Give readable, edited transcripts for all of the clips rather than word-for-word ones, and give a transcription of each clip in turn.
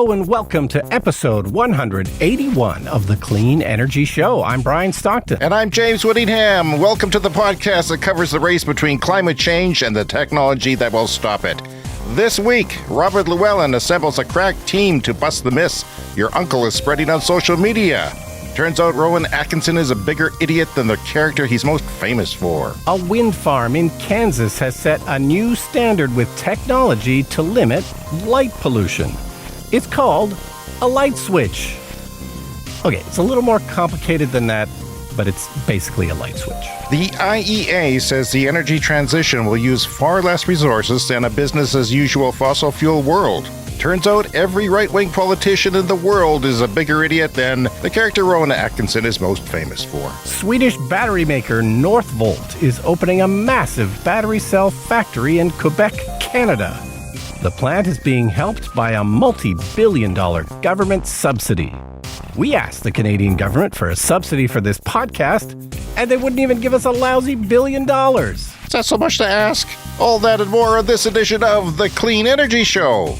Hello and welcome to episode 181 of the Clean Energy Show. I'm Brian Stockton. And I'm James Whittingham. Welcome to the podcast that covers the race between climate change and the technology that will stop it. This week, Robert Llewellyn assembles a crack team to bust the myths your uncle is spreading on social media. Turns out Rowan Atkinson is a bigger idiot than the character he's most famous for. A wind farm in Kansas has set a new standard with technology to limit light pollution. It's called a light switch. Okay, it's a little more complicated than that, but it's basically a light switch. The IEA says the energy transition will use far less resources than a business-as-usual fossil fuel world. Turns out every right-wing politician in the world is a bigger idiot than the character Rowan Atkinson is most famous for. Swedish battery maker Northvolt is opening a massive battery cell factory in Quebec, Canada. The plant is being helped by a multi-billion-dollar government subsidy. We asked the Canadian government for a subsidy for this podcast, and they wouldn't even give us a lousy $1 billion. Is that so much to ask? All that and more on this edition of the Clean Energy Show.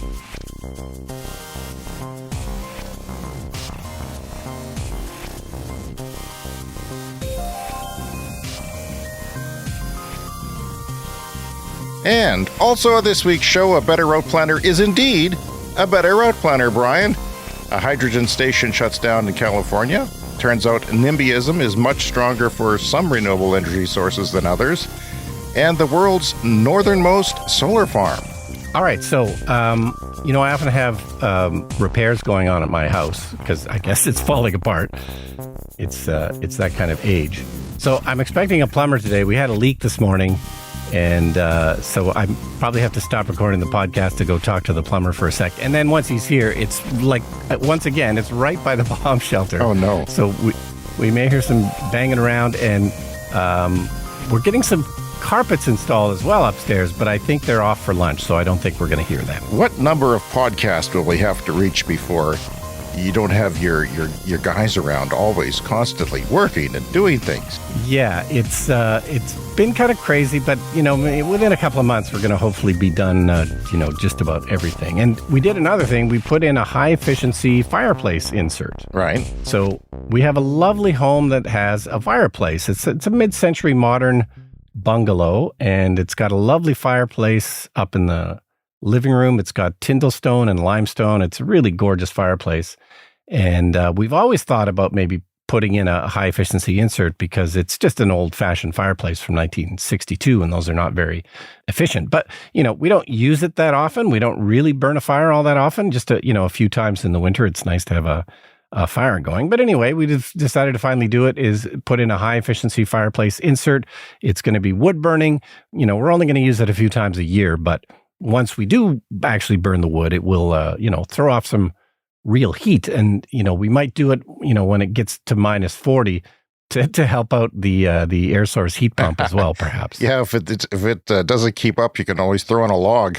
And also on this week's show, a better route planner is indeed a better route planner, Brian. A hydrogen station shuts down in California. Turns out NIMBYism is much stronger for some renewable energy sources than others. And the world's northernmost solar farm. All right, so, I often have repairs going on at my house because I guess it's falling apart. It's that kind of age. So I'm expecting a plumber today. We had a leak this morning. And so I probably have to stop recording the podcast to go talk to the plumber for a sec. And then once he's here, it's like, once again, it's right by the bomb shelter. Oh, no. So we may hear some banging around, and we're getting some carpets installed as well upstairs, but I think they're off for lunch, so I don't think we're going to hear them. What number of podcasts will we have to reach before you don't have your guys around always constantly working and doing things? Yeah, it's been kind of crazy, but within a couple of months we're going to hopefully be done just about everything. And we did another thing. We put in a high efficiency fireplace insert. Right. So we have a lovely home that has a fireplace. It's a mid-century modern bungalow, and it's got a lovely fireplace up in the living room. It's got Tyndall stone and limestone. It's a really gorgeous fireplace. And we've always thought about maybe putting in a high efficiency insert because it's just an old fashioned fireplace from 1962, and those are not very efficient. But, we don't use it that often. We don't really burn a fire all that often. Just a few times in the winter, it's nice to have a fire going. But anyway, we decided to finally do it, is put in a high efficiency fireplace insert. It's going to be wood burning. We're only going to use it a few times a year, but once we do actually burn the wood, it will, throw off some real heat. And, we might do it, when it gets to minus 40 to help out the air source heat pump as well, perhaps. Yeah, if it doesn't keep up, you can always throw in a log,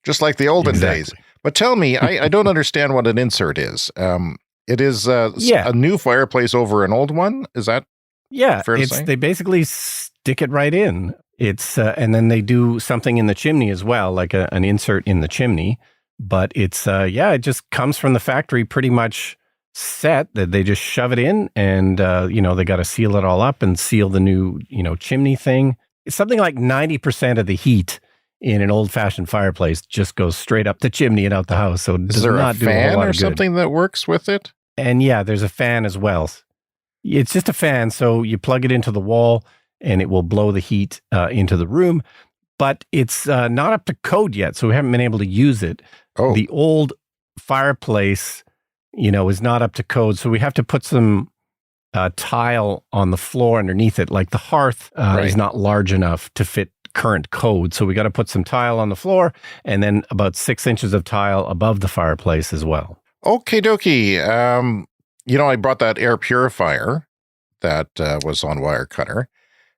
just like the olden days. But tell me, I don't understand what an insert is. It is a new fireplace over an old one. Is that fair to say? They basically stick it right in. It's and then they do something in the chimney as well, like an insert in the chimney. But it's it just comes from the factory pretty much set. That they just shove it in, and they got to seal it all up and seal the new chimney thing. It's something like 90% of the heat in an old-fashioned fireplace just goes straight up the chimney and out the house. So it does not do a whole lot of good. Is there a fan or something that works with it? And yeah, there's a fan as well. It's just a fan, so you plug it into the wall, and it will blow the heat into the room. But it's not up to code yet, so we haven't been able to use it. Oh. The old fireplace, is not up to code, so we have to put some tile on the floor underneath it. Like the hearth is not large enough to fit current code, so we got to put some tile on the floor, and then about 6 inches of tile above the fireplace as well. Okie dokie. I brought that air purifier that was on Wirecutter.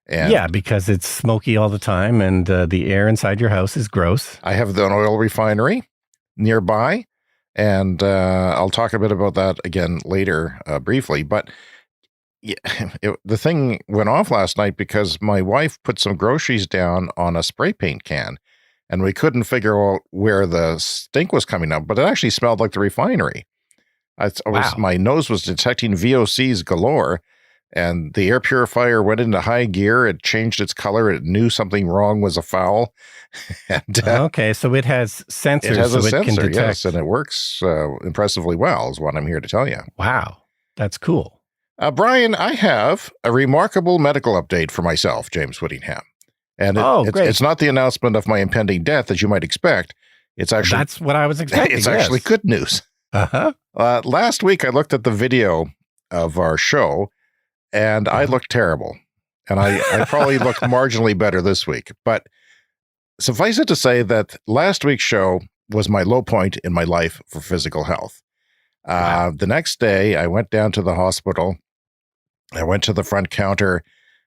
And because it's smoky all the time, and the air inside your house is gross. I have an oil refinery nearby, and I'll talk a bit about that again later briefly. But the thing went off last night because my wife put some groceries down on a spray paint can, and we couldn't figure out where the stink was coming up, but it actually smelled like the refinery. Wow. My nose was detecting VOCs galore, and the air purifier went into high gear. It changed its color. It knew something wrong was afoul. And Okay, so it has sensors, it has a so it can sensor, detect. yes, and it works impressively well, is what I'm here to tell you. Wow, that's cool. Brian, I have a remarkable medical update for myself, James Whittingham. And Great. it's not the announcement of my impending death, as you might expect. It's actually That's what I was expecting. it's actually good news. Uh-huh. Last week, I looked at the video of our show, and I looked terrible. And I probably look marginally better this week. But suffice it to say that last week's show was my low point in my life for physical health. Wow. The next day, I went down to the hospital. I went to the front counter,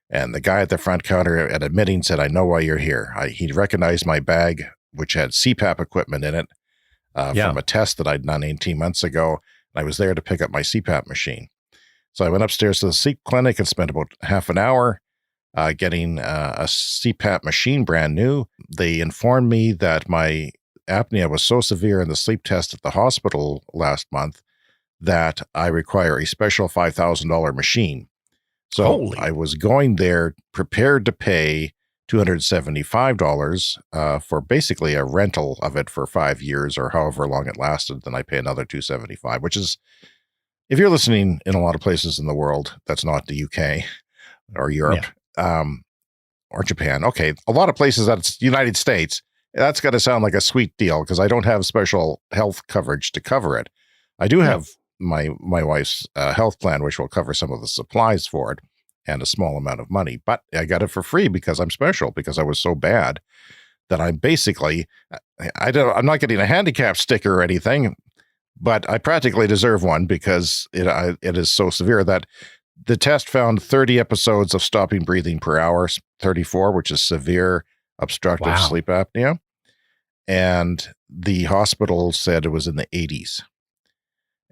and the guy at the front counter at admitting said, "I know why you're here." He recognized my bag, which had CPAP equipment in it from a test that I'd done 18 months ago. I was there to pick up my CPAP machine. So I went upstairs to the sleep clinic and spent about half an hour getting a CPAP machine brand new. They informed me that my apnea was so severe in the sleep test at the hospital last month that I require a special $5,000 machine. So I was going there prepared to pay $275 for basically a rental of it for 5 years or however long it lasted. Then I pay another $275, which is, if you're listening in a lot of places in the world, that's not the UK or Europe or Japan. Okay, a lot of places that's United States. That's got to sound like a sweet deal because I don't have special health coverage to cover it. I do have my wife's health plan, which will cover some of the supplies for it and a small amount of money. But I got it for free because I'm special, because I was so bad that I'm basically, I'm not getting a handicap sticker or anything, but I practically deserve one because it is so severe that the test found 30 episodes of stopping breathing per hour, 34, which is severe obstructive sleep apnea. And the hospital said it was in the 80s.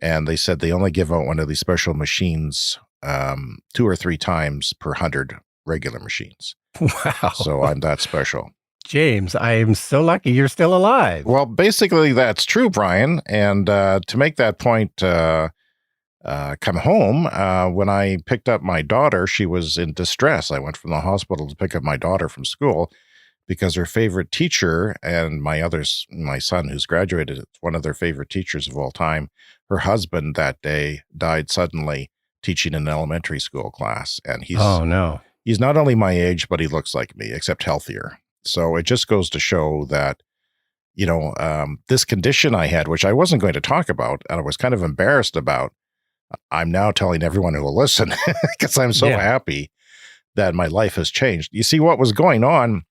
And they said they only give out one of these special machines 2 or 3 times per 100 regular machines. Wow. So I'm that special. James, I am so lucky you're still alive. Well, basically that's true, Brian. And to make that point come home, when I picked up my daughter, she was in distress. I went from the hospital to pick up my daughter from school because her favorite teacher and my son who's graduated, one of their favorite teachers of all time, her husband that day died suddenly teaching an elementary school class. And he's not only my age, but he looks like me, except healthier. So it just goes to show that, this condition I had, which I wasn't going to talk about, and I was kind of embarrassed about, I'm now telling everyone who will listen because I'm so happy that my life has changed. You see, what was going on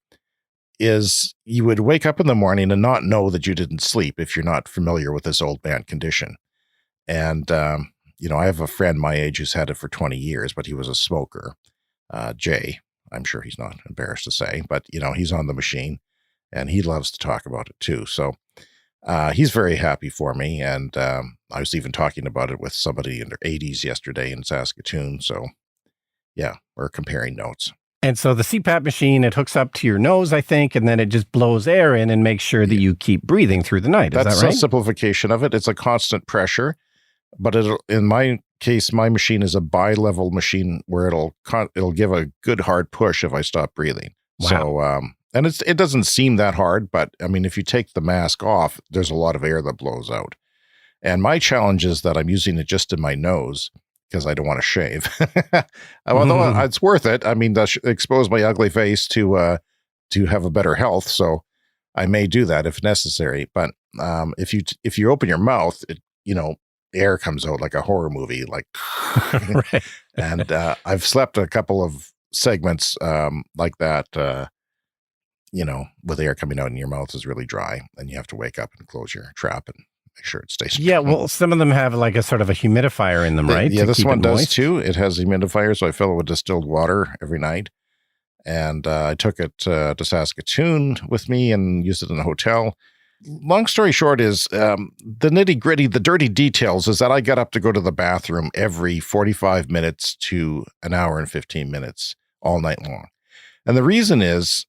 is you would wake up in the morning and not know that you didn't sleep if you're not familiar with this old man condition. And, I have a friend my age who's had it for 20 years, but he was a smoker. Jay, I'm sure he's not embarrassed to say, but, he's on the machine and he loves to talk about it too. So he's very happy for me. And I was even talking about it with somebody in their 80s yesterday in Saskatoon. So, yeah, we're comparing notes. And so the CPAP machine, it hooks up to your nose, I think, and then it just blows air in and makes sure that you keep breathing through the night. Is that right? That's a simplification of it. It's a constant pressure, but in my case, my machine is a bi-level machine where it'll give a good hard push if I stop breathing. Wow. So, and it doesn't seem that hard, but I mean, if you take the mask off, there's a lot of air that blows out. And my challenge is that I'm using it just in my nose, because I don't want to shave. Although it's worth it. I mean, to expose my ugly face to have a better health. So I may do that if necessary. But if you open your mouth, air comes out like a horror movie, like, right. And I've slept a couple of segments like that, with air coming out and your mouth is really dry and you have to wake up and close your trap and make sure it stays. Yeah, well, some of them have like a sort of a humidifier in them, right? Yeah, this one does too. It has a humidifier, so I fill it with distilled water every night. And I took it to Saskatoon with me and used it in a hotel. Long story short is the nitty gritty, the dirty details is that I got up to go to the bathroom every 45 minutes to an hour and 15 minutes all night long. And the reason is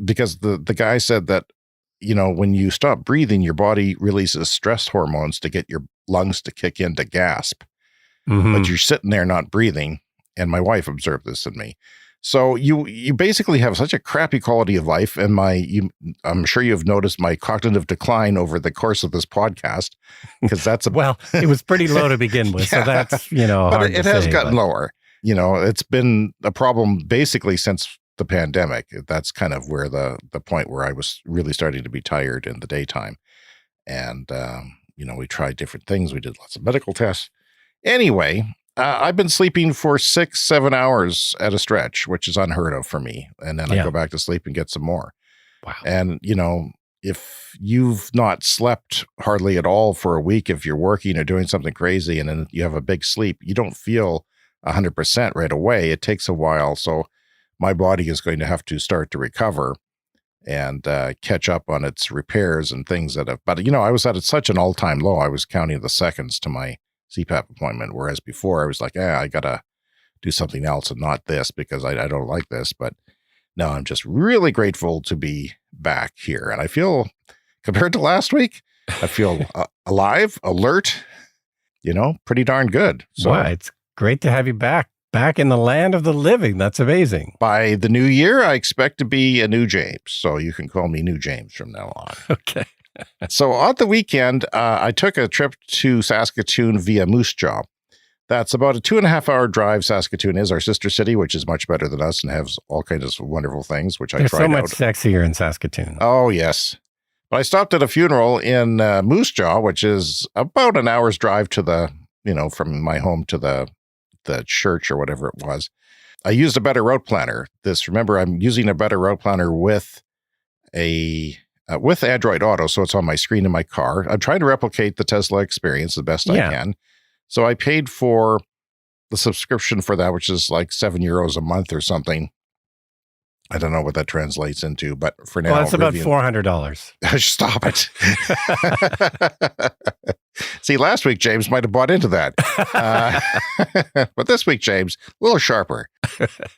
because the guy said that, when you stop breathing, your body releases stress hormones to get your lungs to kick in to gasp. Mhm. But you're sitting there not breathing. And my wife observed this in me. So you basically have such a crappy quality of life. And I'm sure you've noticed my cognitive decline over the course of this podcast, because that's well, it was pretty low to begin with. Yeah. So that's, but hard it to has say, gotten but- lower. It's been a problem basically since the pandemic. That's kind of where the point where I was really starting to be tired in the daytime. And, we tried different things. We did lots of medical tests. Anyway, I've been sleeping for 6-7 hours at a stretch, which is unheard of for me. And then I Yeah. go back to sleep and get some more. Wow. And, if you've not slept hardly at all for a week, if you're working or doing something crazy and then you have a big sleep, you don't feel 100% right away. It takes a while. So my body is going to have to start to recover and catch up on its repairs and things but I was at such an all-time low. I was counting the seconds to my CPAP appointment, whereas before I was like, I gotta do something else and not this because I don't like this. But no, I'm just really grateful to be back here, and I feel, compared to last week, I feel alive, alert, pretty darn good. So wow, it's great to have you back in the land of the living. That's amazing. by the new year, I expect to be a new James, so you can call me New James from now on. Okay. So on the weekend, I took a trip to Saskatoon via Moose Jaw. That's about a 2.5-hour drive. Saskatoon is our sister city, which is much better than us and has all kinds of wonderful things, which I They're tried so much out. sexier in Saskatoon. Oh, yes. But I stopped at a funeral in Moose Jaw, which is about an hour's drive to from my home to the church or whatever it was. I used a Better Route Planner. Remember, I'm using a Better Route Planner with with Android Auto, so it's on my screen in my car. I'm trying to replicate the Tesla experience the best I can. So I paid for the subscription for that, which is like €7 a month or something. I don't know what that translates into, but for now, Well, it's about $400. Stop it. See, last week, James might have bought into that. But this week, James, a little sharper.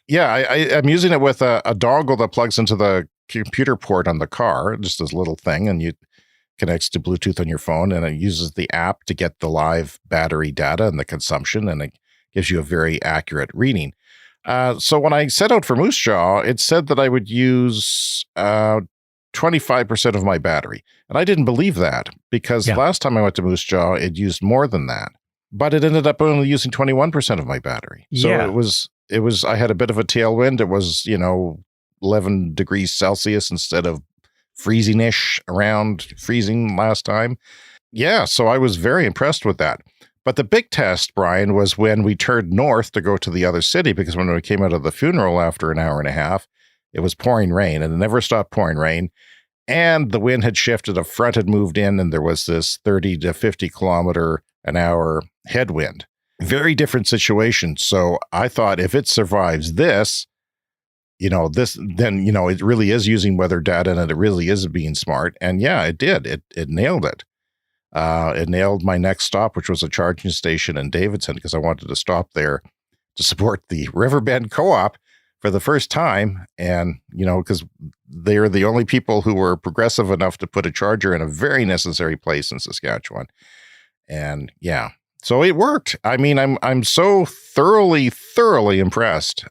Yeah, I'm using it with a dongle that plugs into the computer port on the car, just this little thing, and you connects to Bluetooth on your phone, and it uses the app to get the live battery data and the consumption, and it gives you a very accurate reading. So when I set out for Moose Jaw, it said that I would use 25% of my battery. And I didn't believe that because last time I went to Moose Jaw, it used more than that. But it ended up only using 21% of my battery. So it was, I had a bit of a tailwind. It was, 11 degrees Celsius instead of freezing-ish, around freezing last time. Yeah, so I was very impressed with that. But the big test, Brian, was when we turned north to go to the other city, because when we came out of the funeral after an hour and a half, it was pouring rain, and it never stopped pouring rain. And the wind had shifted, a front had moved in, and there was this 30 to 50 kilometer an hour headwind. Very different situation. So I thought if it survives this, then it really is using weather data, and it really is being smart. And yeah, it did. It nailed it. It nailed my next stop, which was a charging station in Davidson, because I wanted to stop there to support the Riverbend Co-op for the first time. And, because they're the only people who were progressive enough to put a charger in a very necessary place in Saskatchewan. And yeah, so it worked. I mean, I'm so thoroughly impressed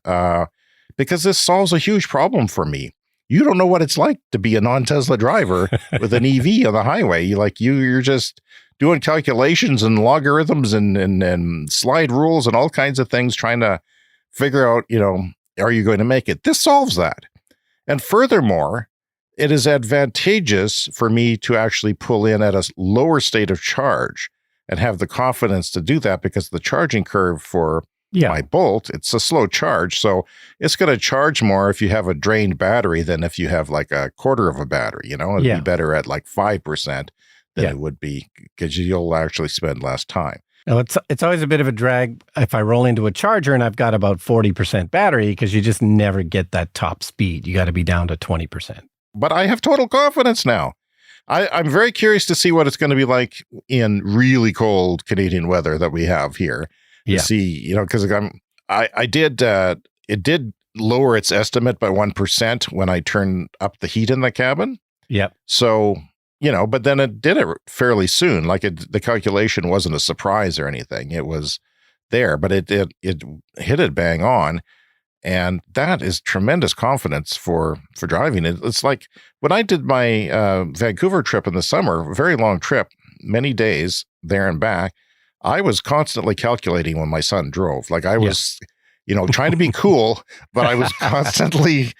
because this solves a huge problem for me. You don't know what it's like to be a non-Tesla driver with an EV on the highway. You're just doing calculations and logarithms and slide rules and all kinds of things, trying to figure out, are you going to make it? This solves that. And furthermore, it is advantageous for me to actually pull in at a lower state of charge and have the confidence to do that, because the charging curve for my Bolt, it's a slow charge. So it's going to charge more if you have a drained battery than if you have like a quarter of a battery, it'd be better at like 5% than it would be, because you'll actually spend less time. Well, it's always a bit of a drag if I roll into a charger and I've got about 40% battery, because you just never get that top speed. You got to be down to 20%. But I have total confidence now. I'm very curious to see what it's going to be like in really cold Canadian weather that we have here. To see, because it did lower its estimate by 1% when I turned up the heat in the cabin. Yep. So, but then it did it fairly soon. Like the calculation wasn't a surprise or anything. It was there, but it hit it bang on. And that is tremendous confidence for driving. It's like when I did my Vancouver trip in the summer, very long trip, many days there and back, I was constantly calculating when my son drove. Like I was, trying to be cool, but I was constantly,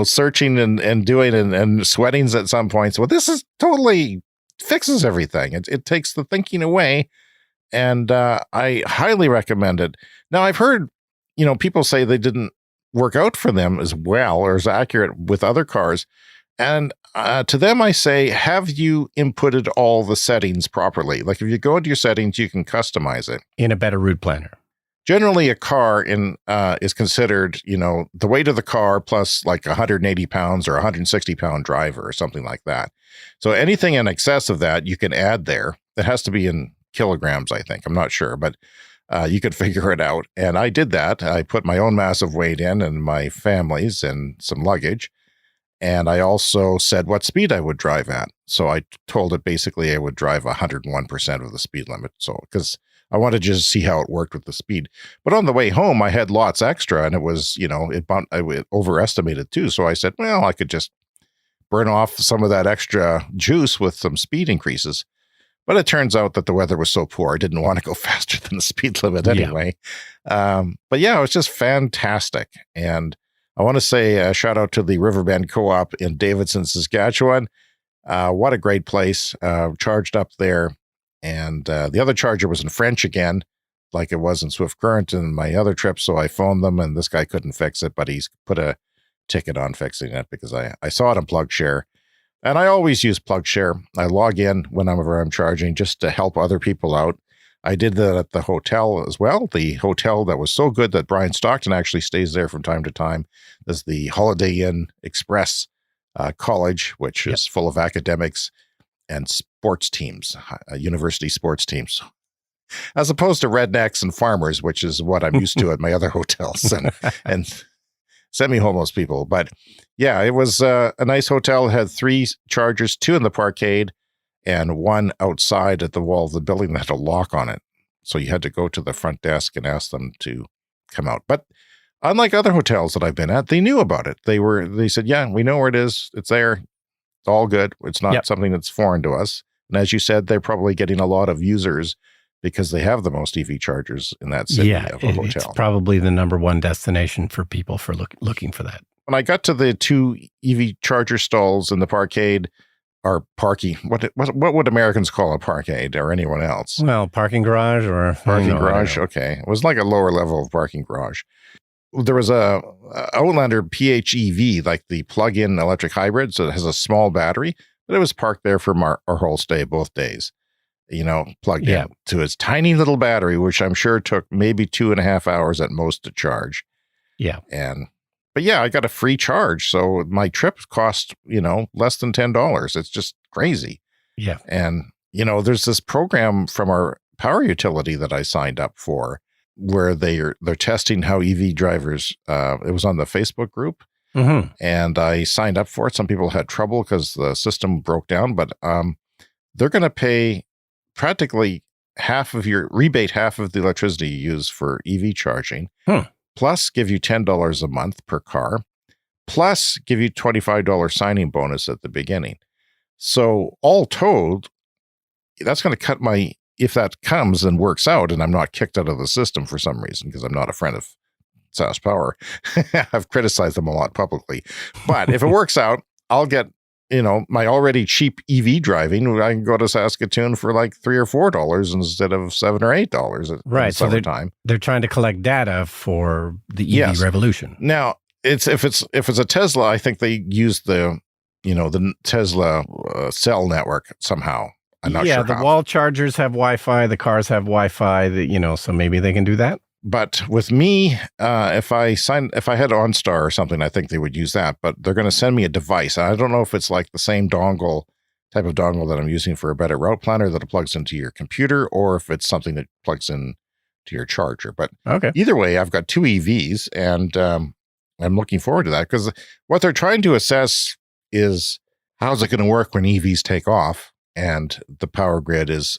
searching and doing and sweating at some points. Well, this is totally fixes everything. It takes the thinking away. And I highly recommend it. Now, I've heard, people say they didn't work out for them as well or as accurate with other cars. And to them, I say, have you inputted all the settings properly? Like if you go into your settings, you can customize it. In a better route planner. Generally, a car is considered, the weight of the car plus like 180 pounds or 160 pound driver or something like that. So anything in excess of that, you can add there. It has to be in kilograms, I think. I'm not sure, but you could figure it out. And I did that. I put my own massive weight in and my family's and some luggage. And I also said what speed I would drive at. So I told it basically I would drive 101% of the speed limit. So, because I wanted to just see how it worked with the speed. But on the way home, I had lots extra and it was, it overestimated too. So I said, well, I could just burn off some of that extra juice with some speed increases. But it turns out that the weather was so poor, I didn't want to go faster than the speed limit anyway. Yeah. But yeah, it was just fantastic. And I want to say a shout out to the Riverbend Co-op in Davidson, Saskatchewan. What a great place. Charged up there. And the other charger was in French again, like it was in Swift Current in my other trip. So I phoned them and this guy couldn't fix it, but he's put a ticket on fixing it because I saw it on PlugShare. And I always use PlugShare. I log in whenever I'm charging just to help other people out. I did that at the hotel as well. The hotel that was so good that Brian Stockton actually stays there from time to time is the Holiday Inn Express College, which is full of academics and sports teams, university sports teams, as opposed to rednecks and farmers, which is what I'm used to at my other hotels and semi-homeless people. But yeah, it was a nice hotel. It had 3 chargers, 2 in the parkade and 1 outside at the wall of the building that had a lock on it. So you had to go to the front desk and ask them to come out. But unlike other hotels that I've been at, they knew about it. They said, yeah, we know where it is. It's there. It's all good. It's not something that's foreign to us. And as you said, they're probably getting a lot of users because they have the most EV chargers in that city of a hotel. It's probably the number one destination for people for looking for that. When I got to the 2 EV charger stalls in the parkade, or parking, what would Americans call a parkade or anyone else? Well, parking garage or... Parking garage, okay. It was like a lower level of parking garage. There was a Outlander PHEV, like the plug-in electric hybrid, so it has a small battery, but it was parked there for our whole stay, both days, plugged in to its tiny little battery, which I'm sure took maybe 2.5 hours at most to charge. Yeah. But yeah, I got a free charge. So my trip cost, less than $10. It's just crazy. Yeah. And, there's this program from our power utility that I signed up for where they're testing how EV drivers, it was on the Facebook group. Mm-hmm. And I signed up for it. Some people had trouble because the system broke down, but they're going to pay practically half of the electricity you use for EV charging. Plus give you $10 a month per car, plus give you $25 signing bonus at the beginning. So all told, that's going to cut if that comes and works out and I'm not kicked out of the system for some reason, because I'm not a friend of Sask Power. I've criticized them a lot publicly. But if it works out, I'll get, my already cheap EV driving. I can go to Saskatoon for like $3 or $4 instead of $7 or $8. Right. So they're trying to collect data for the EV revolution. Now, if it's a Tesla, I think they use the Tesla cell network somehow. I'm not sure. Yeah, the wall chargers have Wi-Fi, the cars have Wi-Fi. So maybe they can do that. But with me, if I had OnStar or something, I think they would use that. But they're going to send me a device. I don't know if it's like the same type of dongle that I'm using for a better route planner that plugs into your computer, or if it's something that plugs in to your charger. But either way, I've got 2 EVs, and I'm looking forward to that, because what they're trying to assess is how's it going to work when EVs take off and the power grid is,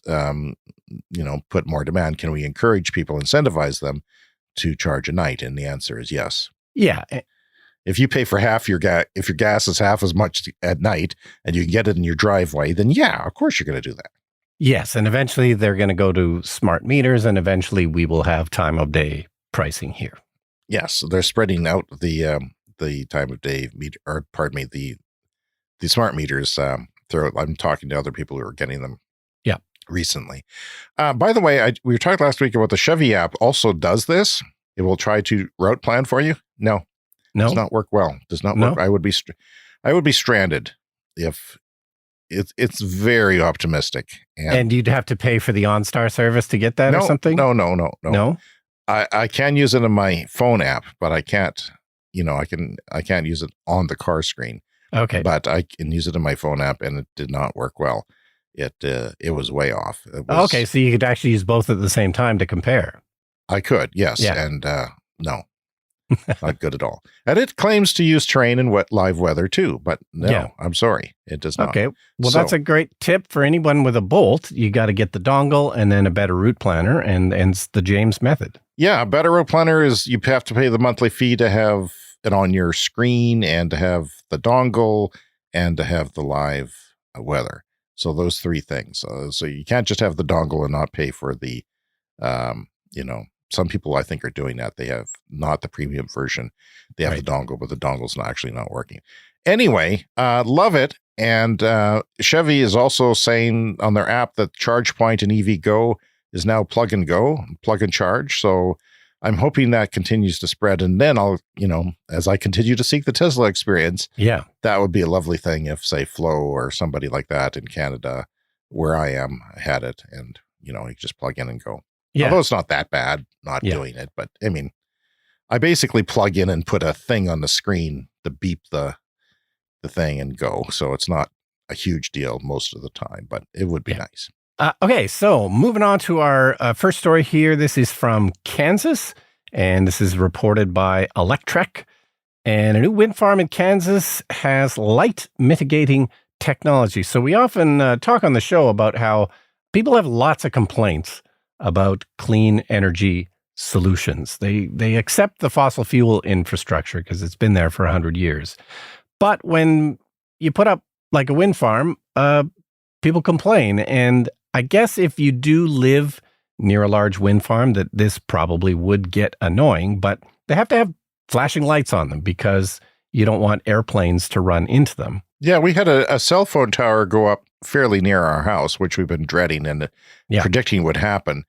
put more demand. Can we encourage people, incentivize them to charge at night? And the answer is yes. Yeah. If you pay for half your gas, if your gas is half as much at night and you can get it in your driveway, then yeah, of course you're going to do that. Yes. And eventually they're going to go to smart meters, and eventually we will have time of day pricing here. Yes. They're spreading out the time of day meter, or pardon me, the smart meters. I'm talking to other people who are getting them. Yeah. Recently. By the way, we were talking last week about the Chevy app also does this. It will try to route plan for you. No, does not work well. Does not work. I would be stranded if it's very optimistic. And you'd have to pay for the OnStar service to get that or something? No. I can use it in my phone app, but I can't, I can't use it on the car screen. Okay. But I can use it in my phone app, and it did not work well. It was way off. Okay, so you could actually use both at the same time to compare. I could, yes. Yeah. And no, not good at all. And it claims to use terrain and live weather too, but no, I'm sorry, it does not. Okay, well, that's a great tip for anyone with a Bolt. You got to get the dongle and then a better route planner, and it's the James method. Yeah, a better route planner is you have to pay the monthly fee to have it on your screen, and to have the dongle, and to have the live weather. So those three things. So you can't just have the dongle and not pay for the, some people I think are doing that. They have not the premium version. They have the dongle, but the dongle's actually not working. Anyway, love it. And Chevy is also saying on their app that ChargePoint and EV Go is now plug and go, plug and charge. So I'm hoping that continues to spread. And then I'll, as I continue to seek the Tesla experience, that would be a lovely thing if, say, Flo or somebody like that in Canada, where I am, had it, and, you just plug in and go. Yeah. Although it's not that bad not doing it. But I mean, I basically plug in and put a thing on the screen to beep the thing and go. So it's not a huge deal most of the time, but it would be nice. Okay, so moving on to our first story here. This is from Kansas, and this is reported by Electrek. And a new wind farm in Kansas has light mitigating technology. So we often talk on the show about how people have lots of complaints about clean energy solutions. They accept the fossil fuel infrastructure because it's been there for 100 years. But when you put up like a wind farm, people complain. And I guess if you do live near a large wind farm, that this probably would get annoying, but they have to have flashing lights on them because you don't want airplanes to run into them. Yeah, we had a cell phone tower go up fairly near our house, which we've been dreading and predicting would happen.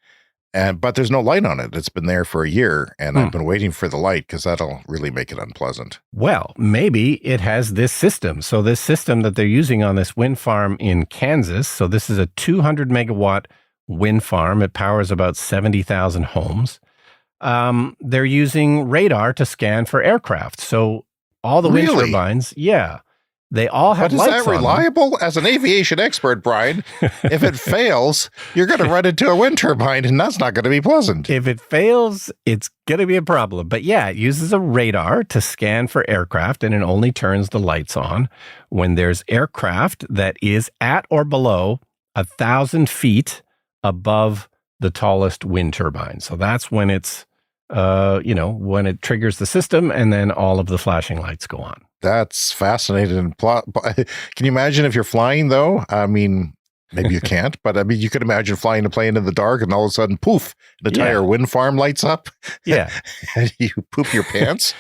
But there's no light on it. It's been there for a year, and I've been waiting for the light because that'll really make it unpleasant. Well, maybe it has this system. So this system that they're using on this wind farm in Kansas, so this is a 200 megawatt wind farm. It powers about 70,000 homes. They're using radar to scan for aircraft. So all the wind turbines, they all have lights on them. But is that reliable? As an aviation expert, Brian, if it fails, you're going to run into a wind turbine, and that's not going to be pleasant. If it fails, it's going to be a problem. But it uses a radar to scan for aircraft, and it only turns the lights on when there's aircraft that is at or below 1,000 feet above the tallest wind turbine. So that's when it's, when it triggers the system, and then all of the flashing lights go on. That's fascinating. Can you imagine if you're flying, though? I mean, maybe you can't, but I mean, you could imagine flying a plane in the dark and all of a sudden, poof, the entire wind farm lights up. Yeah. And you poop your pants.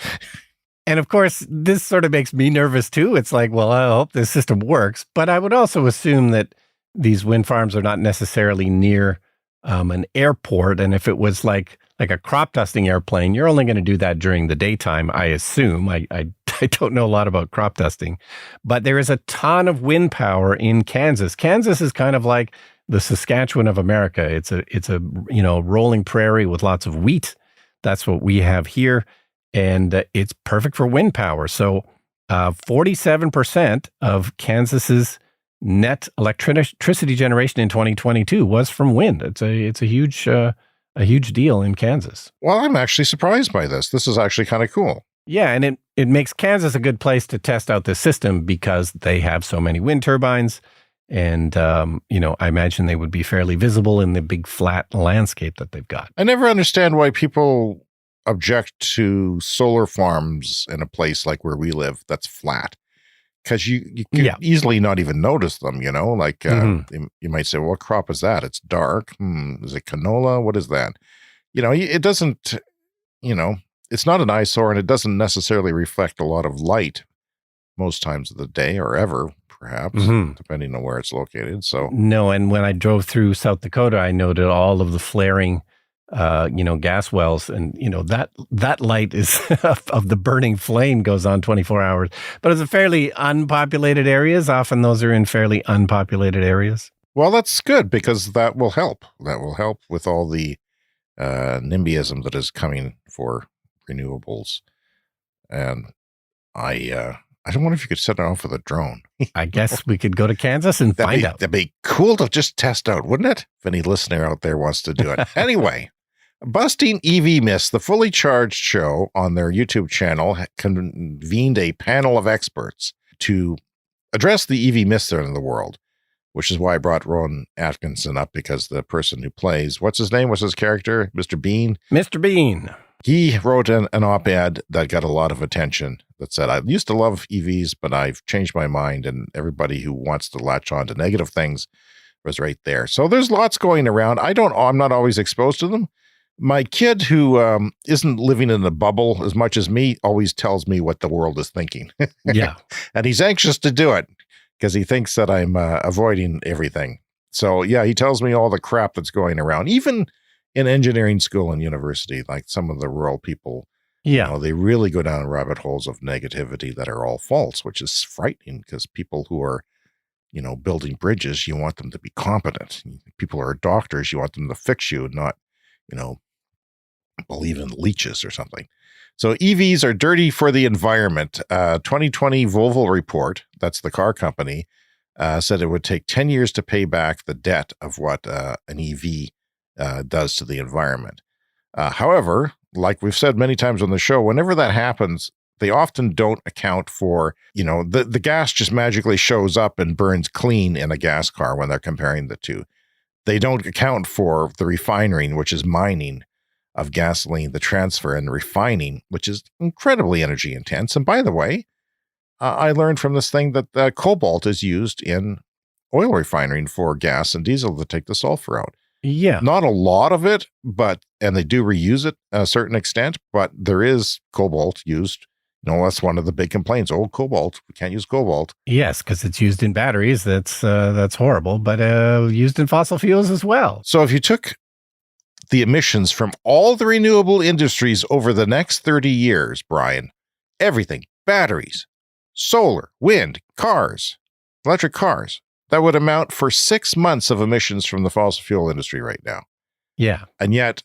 And of course, this sort of makes me nervous too. It's like, well, I hope this system works. But I would also assume that these wind farms are not necessarily near an airport. And if it was like a crop dusting airplane, you're only going to do that during the daytime, I assume. I don't know a lot about crop dusting, but there is a ton of wind power in Kansas. Kansas is kind of like the Saskatchewan of America. It's a rolling prairie with lots of wheat. That's what we have here, and it's perfect for wind power. So 47% of Kansas's net electricity generation in 2022 was from wind. It's a huge deal in Kansas. Well, I'm actually surprised by this. This is actually kind of cool. Yeah, and it makes Kansas a good place to test out this system because they have so many wind turbines. And, I imagine they would be fairly visible in the big flat landscape that they've got. I never understand why people object to solar farms in a place like where we live that's flat. Because you can easily not even notice them, like you might say, well, what crop is that? It's dark. Is it canola? What is that? It doesn't, it's not an eyesore, and it doesn't necessarily reflect a lot of light most times of the day or ever, perhaps, depending on where it's located. So no, and when I drove through South Dakota, I noted all of the flaring, gas wells, and that light is of the burning flame goes on 24 hours. But it's a fairly unpopulated areas. Often those are in fairly unpopulated areas. Well, that's good because that will help. That will help with all the NIMBYism that is coming for renewables. And I wonder if you could set it off with a drone. I guess we could go to Kansas and find out. That'd be cool to just test out, wouldn't it? If any listener out there wants to do it. Anyway, Busting EV Myths, the fully charged show on their YouTube channel, convened a panel of experts to address the EV myths that are in the world, which is why I brought Rowan Atkinson up, because the person who plays, what's his name? What's his character? Mr. Bean? Mr. Bean. He wrote an op-ed that got a lot of attention that said, I used to love EVs, but I've changed my mind, and everybody who wants to latch on to negative things was right there. So there's lots going around. I'm not always exposed to them. My kid, who isn't living in a bubble as much as me, always tells me what the world is thinking. Yeah. And he's anxious to do it because he thinks that I'm avoiding everything. So yeah, he tells me all the crap that's going around, even in engineering school and university, like some of the rural people, they really go down rabbit holes of negativity that are all false, which is frightening because people who are, building bridges, you want them to be competent. People who are doctors, you want them to fix you, not, believe in leeches or something. So EVs are dirty for the environment. 2020 Volvo report, that's the car company, said it would take 10 years to pay back the debt of what an EV does to the environment. However, like we've said many times on the show, whenever that happens, they often don't account for, the gas just magically shows up and burns clean in a gas car when they're comparing the two. They don't account for the refining, which is mining of gasoline, the transfer and refining, which is incredibly energy intense. And by the way, I learned from this thing that cobalt is used in oil refining for gas and diesel to take the sulfur out. Yeah. Not a lot of it, and they do reuse it a certain extent, but there is cobalt used. That's one of the big complaints. Oh, cobalt. We can't use cobalt. Yes, because it's used in batteries. That's horrible, but used in fossil fuels as well. So if you took the emissions from all the renewable industries over the next 30 years, Brian, everything, batteries, solar, wind, cars, electric cars, that would amount for 6 months of emissions from the fossil fuel industry right now. Yeah. And yet,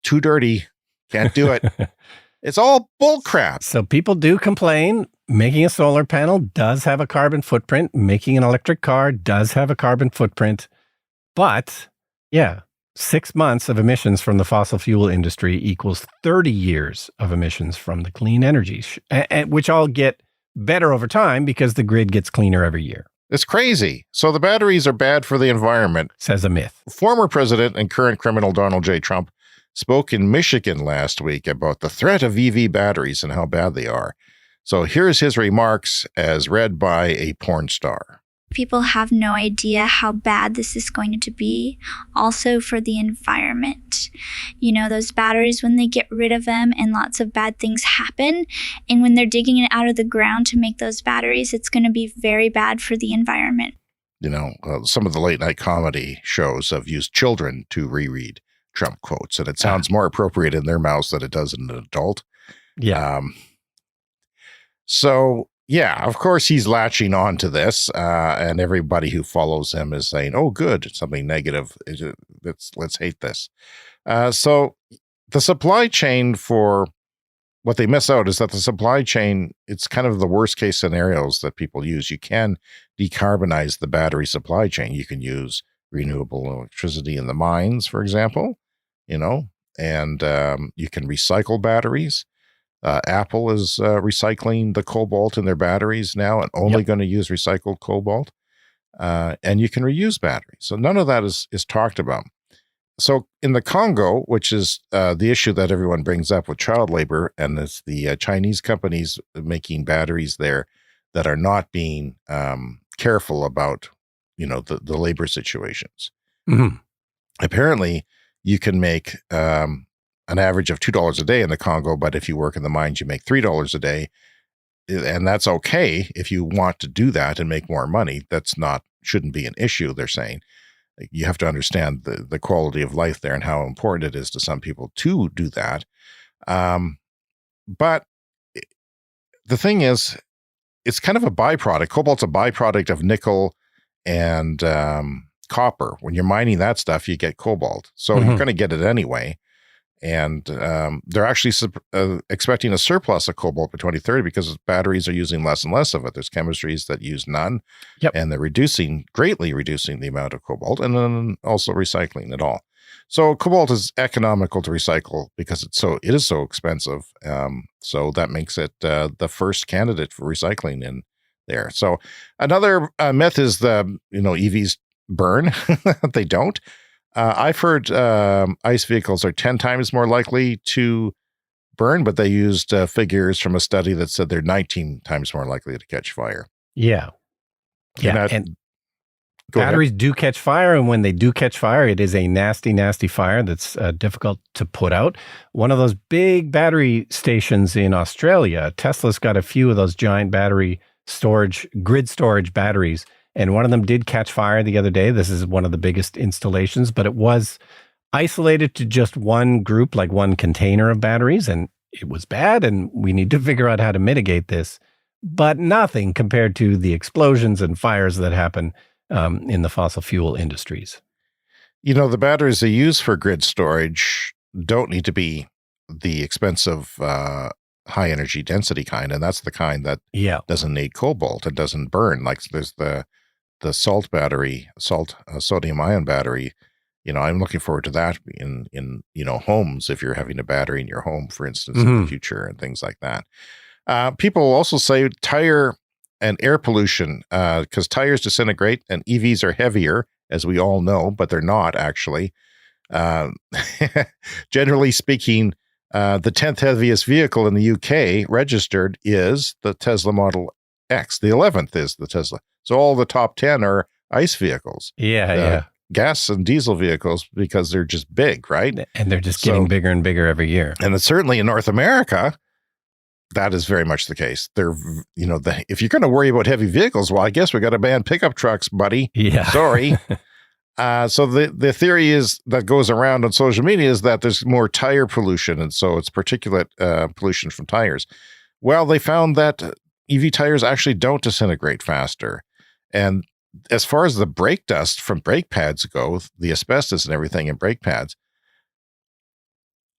too dirty, can't do it. It's all bull crap. So people do complain. Making a solar panel does have a carbon footprint. Making an electric car does have a carbon footprint. But, 6 months of emissions from the fossil fuel industry equals 30 years of emissions from the clean energy, which all get better over time because the grid gets cleaner every year. It's crazy. So the batteries are bad for the environment, says a myth. Former President and current criminal Donald J. Trump spoke in Michigan last week about the threat of EV batteries and how bad they are. So here's his remarks as read by a porn star. People have no idea how bad this is going to be, also for the environment. Those batteries, when they get rid of them and lots of bad things happen, and when they're digging it out of the ground to make those batteries, it's going to be very bad for the environment. Some of the late night comedy shows have used children to reread Trump quotes, and it sounds more appropriate in their mouths than it does in an adult. Yeah. Yeah, of course he's latching on to this, and everybody who follows him is saying, oh, good, something negative. Let's hate this. So the supply chain, for what they miss out is that the supply chain, it's kind of the worst case scenarios that people use. You can decarbonize the battery supply chain. You can use renewable electricity in the mines, for example, and you can recycle batteries. Apple is recycling the cobalt in their batteries now and only going to use recycled cobalt. And you can reuse batteries. So none of that is talked about. So in the Congo, which is the issue that everyone brings up with child labor, and it's the Chinese companies making batteries there that are not being careful about, the labor situations. Mm-hmm. Apparently, you can make an average of $2 a day in the Congo, but if you work in the mines, you make $3 a day. And that's okay if you want to do that and make more money. Shouldn't be an issue, they're saying. You have to understand the quality of life there and how important it is to some people to do that. But the thing is, it's kind of a byproduct. Cobalt's a byproduct of nickel and copper. When you're mining that stuff, you get cobalt. So you're going to get it anyway. And they're actually expecting a surplus of cobalt by 2030 because batteries are using less and less of it. There's chemistries that use none, and they're greatly reducing the amount of cobalt, and then also recycling it all. So cobalt is economical to recycle because it is so expensive. So that makes it the first candidate for recycling in there. So another myth is EVs burn. They don't. I've heard ICE vehicles are 10 times more likely to burn, but they used figures from a study that said they're 19 times more likely to catch fire. Yeah. And batteries ahead. do catch fire, and when they do catch fire, it is a nasty, nasty fire that's difficult to put out. One of those big battery stations in Australia, Tesla's got a few of those giant grid storage batteries, and one of them did catch fire the other day. This is one of the biggest installations, but it was isolated to just one group, like one container of batteries, and it was bad, and we need to figure out how to mitigate this. But nothing compared to the explosions and fires that happen in the fossil fuel industries. The batteries they use for grid storage don't need to be the expensive high energy density kind, and that's the kind that doesn't need cobalt and doesn't burn. Like there's the sodium ion battery. I'm looking forward to that in homes, if you're having a battery in your home, for instance, in the future, and things like that. People also say tire and air pollution, because tires disintegrate and EVs are heavier, as we all know, but they're not actually. Generally speaking, the 10th heaviest vehicle in the UK registered is the Tesla Model X. The 11th is the Tesla. So all the top 10 are ICE vehicles. Gas and diesel vehicles, because they're just big, right? And they're just getting bigger and bigger every year. And it's certainly in North America, that is very much the case. They're, if you're going to worry about heavy vehicles, well, I guess we got to ban pickup trucks, buddy. Yeah. Sorry. So the theory that goes around on social media is that there's more tire pollution, and so it's particulate pollution from tires. Well, they found that EV tires actually don't disintegrate faster. And as far as the brake dust from brake pads go, the asbestos and everything in brake pads,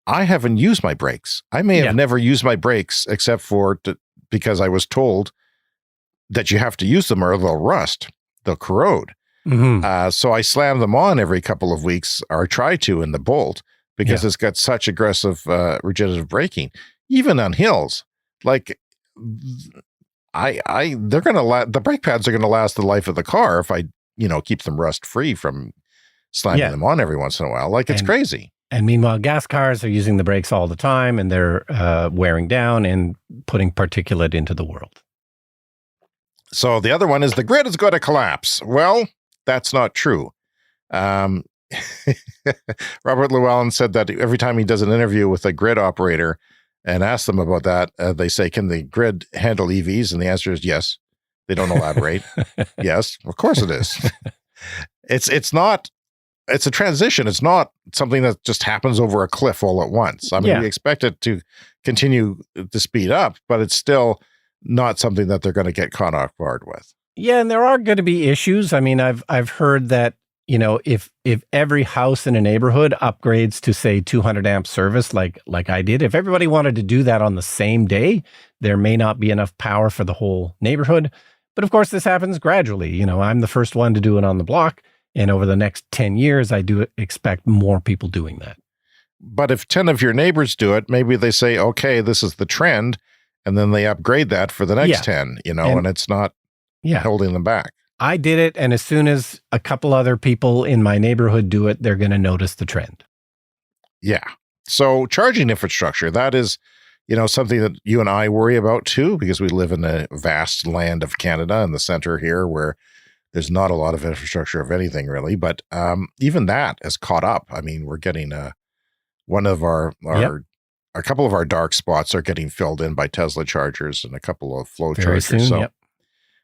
I haven't used my brakes. I may have never used my brakes except because I was told that you have to use them or they'll rust, they'll corrode. So I slam them on every couple of weeks, or try to, in the Bolt, because it's got such aggressive regenerative braking, even on hills. Like the brake pads are going to last the life of the car if I, keep them rust free from slamming them on every once in a while. It's crazy. And meanwhile, gas cars are using the brakes all the time, and they're wearing down and putting particulate into the world. So the other one is the grid is going to collapse. Well, that's not true. Robert Llewellyn said that every time he does an interview with a grid operator and asks them about that, they say, can the grid handle EVs? And the answer is yes. They don't elaborate. Yes, of course it is. It's a transition. It's not something that just happens over a cliff all at once. I mean, we expect it to continue to speed up, but it's still not something that they're going to get caught off guard with. Yeah, and there are going to be issues. I mean, I've heard that, if every house in a neighborhood upgrades to, say, 200 amp service, like I did, if everybody wanted to do that on the same day, there may not be enough power for the whole neighborhood. But of course, this happens gradually. I'm the first one to do it on the block. And over the next 10 years, I do expect more people doing that. but if 10 of your neighbors do it, maybe they say, okay, this is the trend, and then they upgrade that for the next 10, and it's not holding them back. I did it, and as soon as a couple other people in my neighborhood do it, they're going to notice the trend. Yeah. So charging infrastructure, that is, something that you and I worry about too, because we live in a vast land of Canada in the center here where there's not a lot of infrastructure of anything really. But even that has caught up. I mean, we're getting one of our a couple of our dark spots are getting filled in by Tesla chargers and a couple of flow chargers. Soon,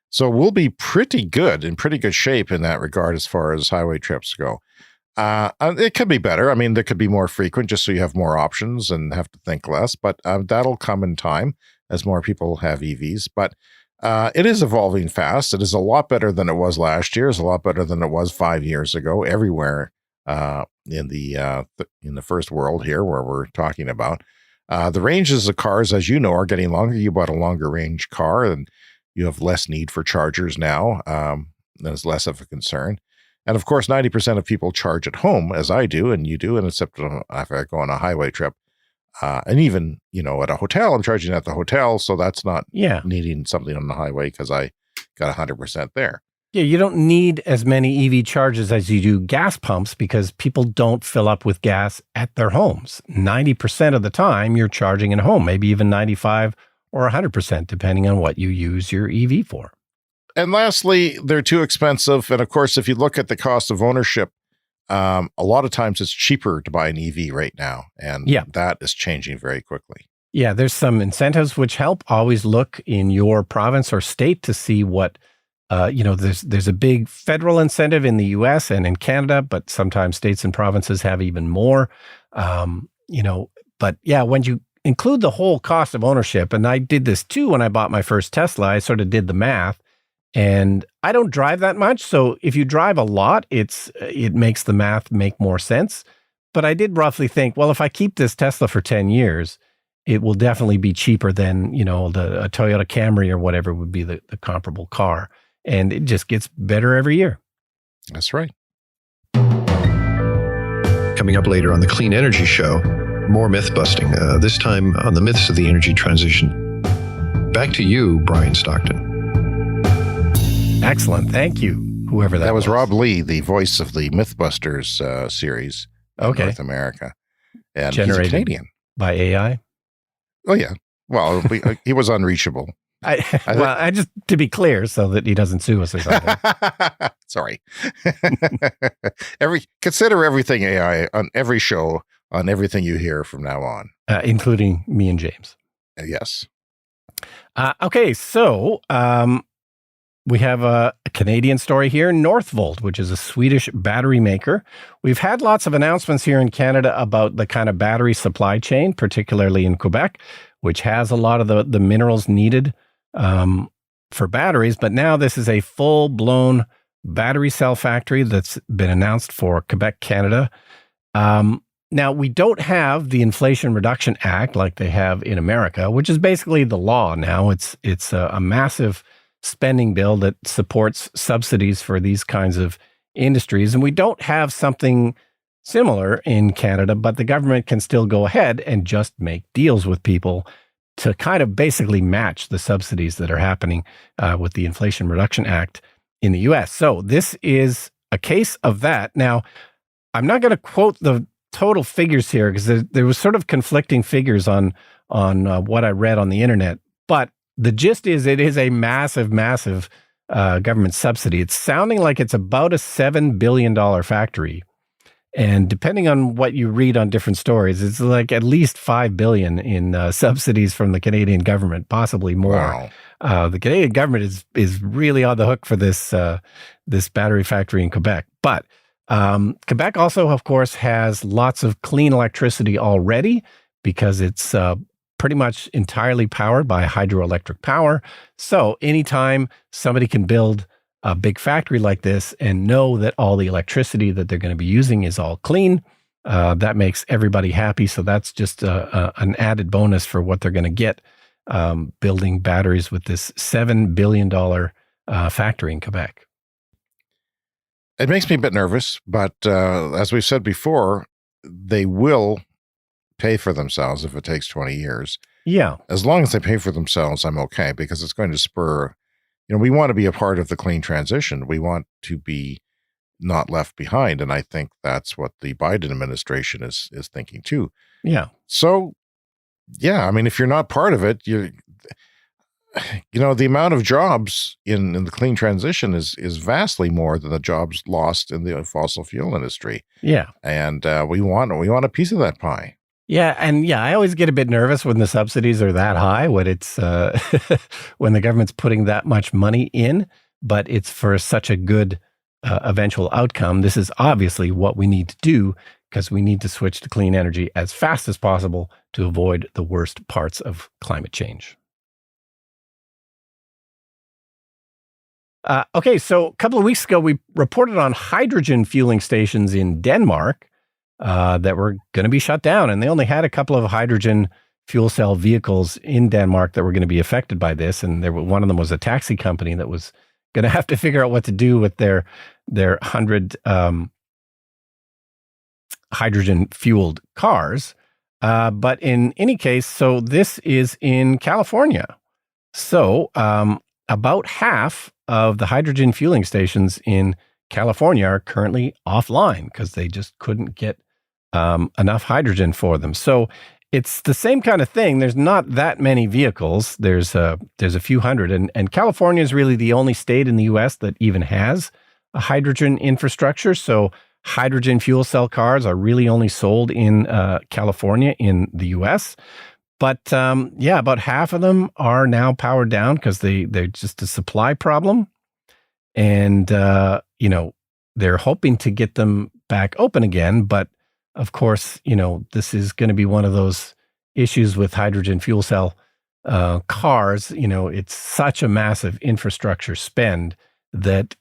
so we'll be pretty good, in pretty good shape in that regard as far as highway trips go. It could be better. I mean, there could be more frequent just so you have more options and have to think less, but that'll come in time as more people have EVs. But it is evolving fast. It is a lot better than it was last year. It's a lot better than it was 5 years ago everywhere in the first world here where we're talking about. The ranges of cars, as you know, are getting longer. You bought a longer range car and you have less need for chargers now. There's less of a concern. And of course, 90% of people charge at home, as I do, and you do, and except if I go on a highway trip. And even, at a hotel, I'm charging at the hotel, so that's not needing something on the highway because I got 100% there. Yeah, you don't need as many EV charges as you do gas pumps because people don't fill up with gas at their homes. 90% of the time, you're charging at home, maybe even 95 or 100%, depending on what you use your EV for. And lastly, they're too expensive. And of course, if you look at the cost of ownership, a lot of times it's cheaper to buy an EV right now. And that is changing very quickly. Yeah, there's some incentives which help. Always look in your province or state to see what, there's a big federal incentive in the US and in Canada, but sometimes states and provinces have even more, but yeah, when you include the whole cost of ownership, and I did this too when I bought my first Tesla, I sort of did the math. And I don't drive that much. So if you drive a lot, it makes the math make more sense. But I did roughly think, well, if I keep this Tesla for 10 years, it will definitely be cheaper than, a Toyota Camry or whatever would be the comparable car. And it just gets better every year. That's right. Coming up later on the Clean Energy Show, more myth busting, this time on the myths of the energy transition. Back to you, Brian Stockton. Excellent. Thank you, whoever that was. That was Rob Lee, the voice of the Mythbusters series in North America. And generated he's a Canadian. By AI? Oh, yeah. Well, he was unreachable. Just to be clear so that he doesn't sue us or something. Sorry. Consider everything AI on every show, on everything you hear from now on. Including me and James. Yes. Okay, so we have a Canadian story here, Northvolt, which is a Swedish battery maker. We've had lots of announcements here in Canada about the kind of battery supply chain, particularly in Quebec, which has a lot of the minerals needed for batteries. But now this is a full-blown battery cell factory that's been announced for Quebec, Canada. Now, we don't have the Inflation Reduction Act like they have in America, which is basically the law now. It's a massive spending bill that supports subsidies for these kinds of industries. And we don't have something similar in Canada, but the government can still go ahead and just make deals with people to kind of basically match the subsidies that are happening with the Inflation Reduction Act in the US. So this is a case of that. Now, I'm not going to quote the total figures here because there was sort of conflicting figures on what I read on the internet, but the gist is it is a massive, massive government subsidy. It's sounding like it's about a $7 billion factory. And depending on what you read on different stories, it's like at least $5 billion in subsidies from the Canadian government, possibly more. Wow. The Canadian government is really on the hook for this battery factory in Quebec. But Quebec also, of course, has lots of clean electricity already because it's pretty much entirely powered by hydroelectric power. So anytime somebody can build a big factory like this and know that all the electricity that they're going to be using is all clean, that makes everybody happy. So that's just an added bonus for what they're going to get building batteries with this $7 billion factory in Quebec. It makes me a bit nervous, but as we've said before, they will pay for themselves if it takes 20 years. Yeah. As long as they pay for themselves, I'm okay, because it's going to spur, we want to be a part of the clean transition. We want to be not left behind. And I think that's what the Biden administration is thinking too. Yeah. So, yeah, I mean, if you're not part of it, the amount of jobs in the clean transition is vastly more than the jobs lost in the fossil fuel industry. Yeah. And we want a piece of that pie. Yeah. And yeah, I always get a bit nervous when the subsidies are that high, when it's when the government's putting that much money in, but it's for such a good eventual outcome. This is obviously what we need to do, because we need to switch to clean energy as fast as possible to avoid the worst parts of climate change. Okay, so a couple of weeks ago, we reported on hydrogen fueling stations in Denmark that were going to be shut down. And they only had a couple of hydrogen fuel cell vehicles in Denmark that were going to be affected by this. And one of them was a taxi company that was going to have to figure out what to do with their 100 hydrogen fueled cars. But in any case, so this is in California. So about half of the hydrogen fueling stations in California are currently offline because they just couldn't get enough hydrogen for them. So it's the same kind of thing. There's not that many vehicles. There's a few hundred, and California is really the only state in the U.S. that even has a hydrogen infrastructure. So hydrogen fuel cell cars are really only sold in California in the U.S. But about half of them are now powered down because they're just a supply problem. And, they're hoping to get them back open again. But of course, this is going to be one of those issues with hydrogen fuel cell cars. It's such a massive infrastructure spend that,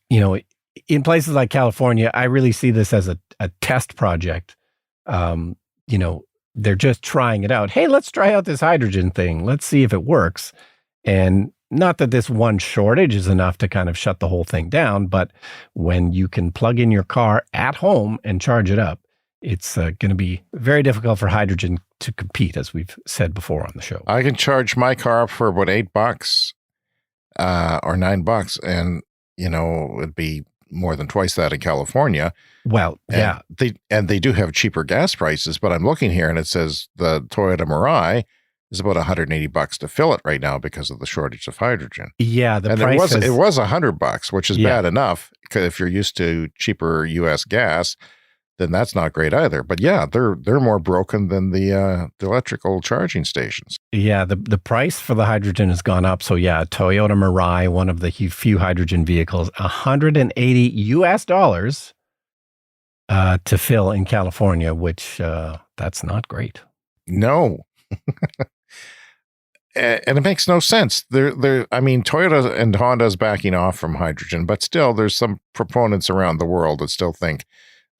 in places like California, I really see this as a test project. They're just trying it out. Hey, let's try out this hydrogen thing. Let's see if it works. And not that this one shortage is enough to kind of shut the whole thing down, but when you can plug in your car at home and charge it up, it's going to be very difficult for hydrogen to compete, as we've said before on the show. I can charge my car up for about $8 or $9, and it'd be more than twice that in California. Well, yeah. They do have cheaper gas prices, but I'm looking here and it says the Toyota Mirai is about $180 to fill it right now because of the shortage of hydrogen. Yeah, it was $100, which is bad enough, because if you're used to cheaper U.S. gas, then that's not great either. But yeah, they're more broken than the electrical charging stations. Yeah, the price for the hydrogen has gone up. So yeah, Toyota Mirai, one of the few hydrogen vehicles, $180 to fill in California, which that's not great. No. And it makes no sense. Toyota and Honda's backing off from hydrogen, but still there's some proponents around the world that still think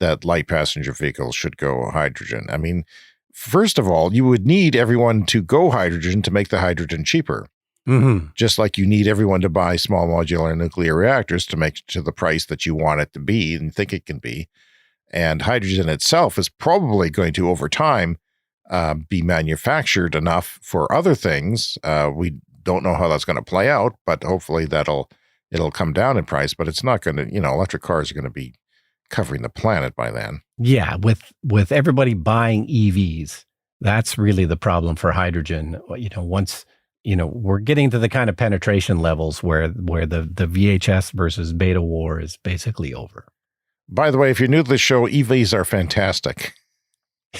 that light passenger vehicles should go hydrogen. I mean, first of all, you would need everyone to go hydrogen to make the hydrogen cheaper. Mm-hmm. Just like you need everyone to buy small modular nuclear reactors to make it to the price that you want it to be and think it can be. And hydrogen itself is probably going to, over time, be manufactured enough for other things. We don't know how that's going to play out, but hopefully it'll come down in price. But it's not going to, electric cars are going to be covering the planet by then. Yeah, with everybody buying EVs, that's really the problem for hydrogen. Once we're getting to the kind of penetration levels where the VHS versus beta war is basically over. By the way, if you're new to the show, EVs are fantastic.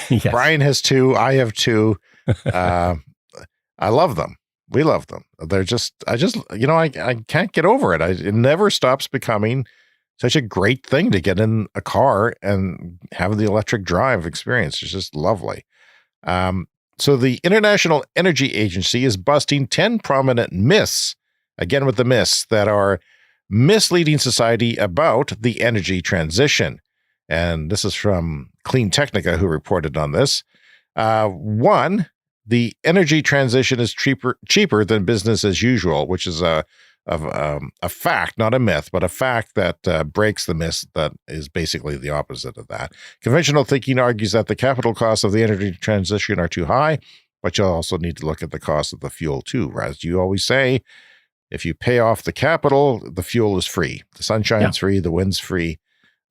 Yes. Brian has 2. I have 2. I love them. We love them. They're I can't get over it. It never stops becoming such a great thing to get in a car and have the electric drive experience. It's just lovely. So the International Energy Agency is busting 10 prominent myths, again with the myths, that are misleading society about the energy transition. And this is from Clean Technica, who reported on this. 1, the energy transition is cheaper than business as usual, which is a a fact, not a myth, but a fact that breaks the myth that is basically the opposite of that. Conventional thinking argues that the capital costs of the energy transition are too high, but you'll also need to look at the cost of the fuel too. As you always say, if you pay off the capital, the fuel is free. The sunshine's free, the wind's free.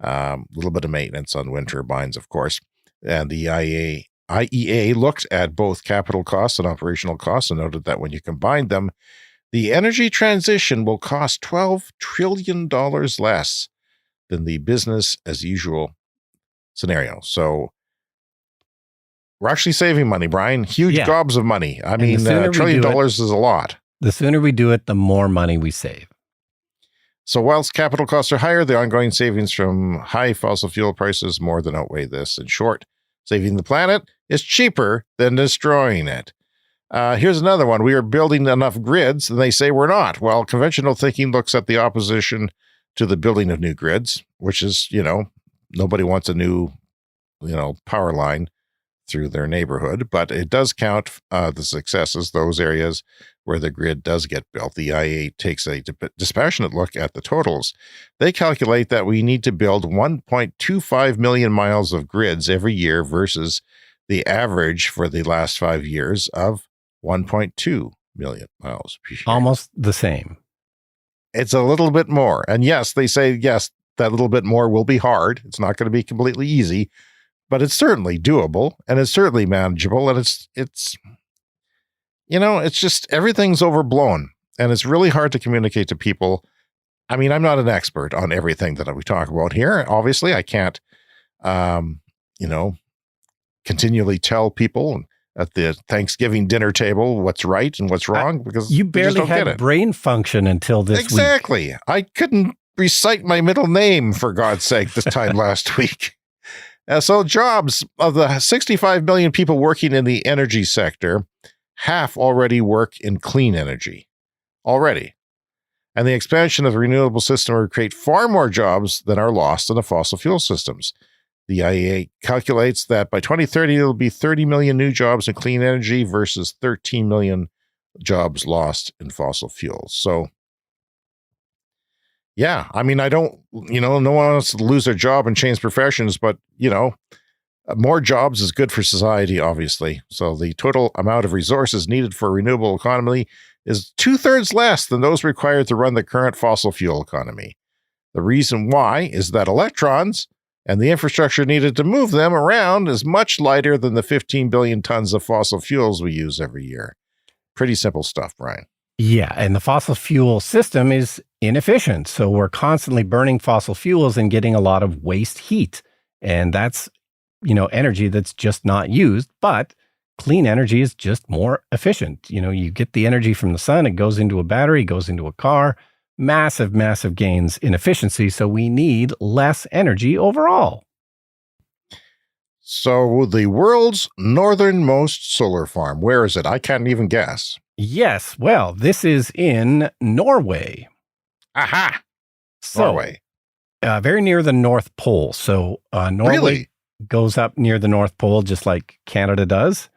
A little bit of maintenance on wind turbines, of course. And the IEA looked at both capital costs and operational costs and noted that when you combine them, the energy transition will cost $12 trillion less than the business as usual scenario. So we're actually saving money, Brian. Huge gobs of money. I mean, $1 trillion is a lot. The sooner we do it, the more money we save. So whilst capital costs are higher, the ongoing savings from high fossil fuel prices more than outweigh this. In short, saving the planet is cheaper than destroying it. Here's another one. We are building enough grids, and they say we're not. Well, conventional thinking looks at the opposition to the building of new grids, which is, nobody wants a new, power line through their neighborhood, but it does count the successes, those areas where the grid does get built. The IEA takes a dispassionate look at the totals. They calculate that we need to build 1.25 million miles of grids every year versus the average for the last 5 years of 1.2 million miles per year. Almost the same. It's a little bit more. And yes, they say, yes, that little bit more will be hard. It's not going to be completely easy, but it's certainly doable and it's certainly manageable. And it's just everything's overblown and it's really hard to communicate to people. I mean, I'm not an expert on everything that we talk about here. Obviously, I can't, continually tell people at the Thanksgiving dinner table what's right and what's wrong because you barely had brain function until this week. Exactly. I couldn't recite my middle name, for God's sake, this time last week. So jobs of the 65 million people working in the energy sector, half already work in clean energy already. And the expansion of the renewable system will create far more jobs than are lost in the fossil fuel systems. The IEA calculates that by 2030, there will be 30 million new jobs in clean energy versus 13 million jobs lost in fossil fuels. So, yeah, I mean, I don't, no one wants to lose their job and change professions, but, more jobs is good for society, obviously. So the total amount of resources needed for a renewable economy is 2/3 less than those required to run the current fossil fuel economy. The reason why is that electrons and the infrastructure needed to move them around is much lighter than the 15 billion tons of fossil fuels we use every year. Pretty simple stuff, Brian. Yeah, and the fossil fuel system is inefficient. So we're constantly burning fossil fuels and getting a lot of waste heat. And that's, energy that's just not used. But clean energy is just more efficient. You get the energy from the sun, it goes into a battery, goes into a car. Massive, massive gains in efficiency. So we need less energy overall. So the world's northernmost solar farm, where is it? I can't even guess. Yes. Well, this is in Norway. Aha! So, Norway. Very near the North Pole. So Norway goes up near the North Pole, just like Canada does.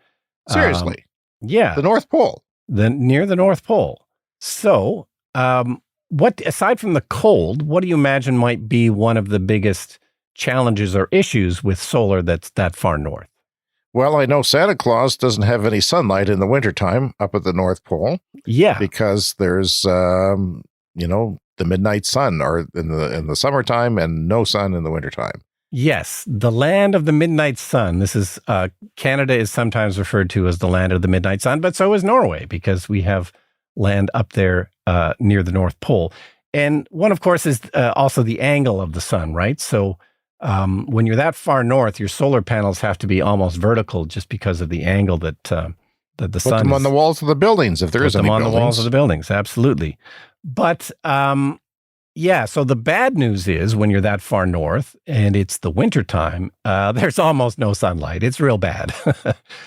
Seriously? Yeah. The North Pole? Near the North Pole. So, what, aside from the cold, what do you imagine might be one of the biggest challenges or issues with solar that's that far north? Well, I know Santa Claus doesn't have any sunlight in the wintertime up at the North Pole. Yeah. Because there's, the midnight sun or in the summertime and no sun in the wintertime. Yes. The land of the midnight sun. This is, Canada is sometimes referred to as the land of the midnight sun, but so is Norway because we have land up there near the North Pole. And one, of course, is also the angle of the sun, right? So when you're that far north, your solar panels have to be almost vertical just because of the angle that the sun Put them on the walls of the buildings if there is any buildings. Put them on the walls of the buildings, absolutely. But so the bad news is when you're that far north and it's the wintertime, there's almost no sunlight. It's real bad.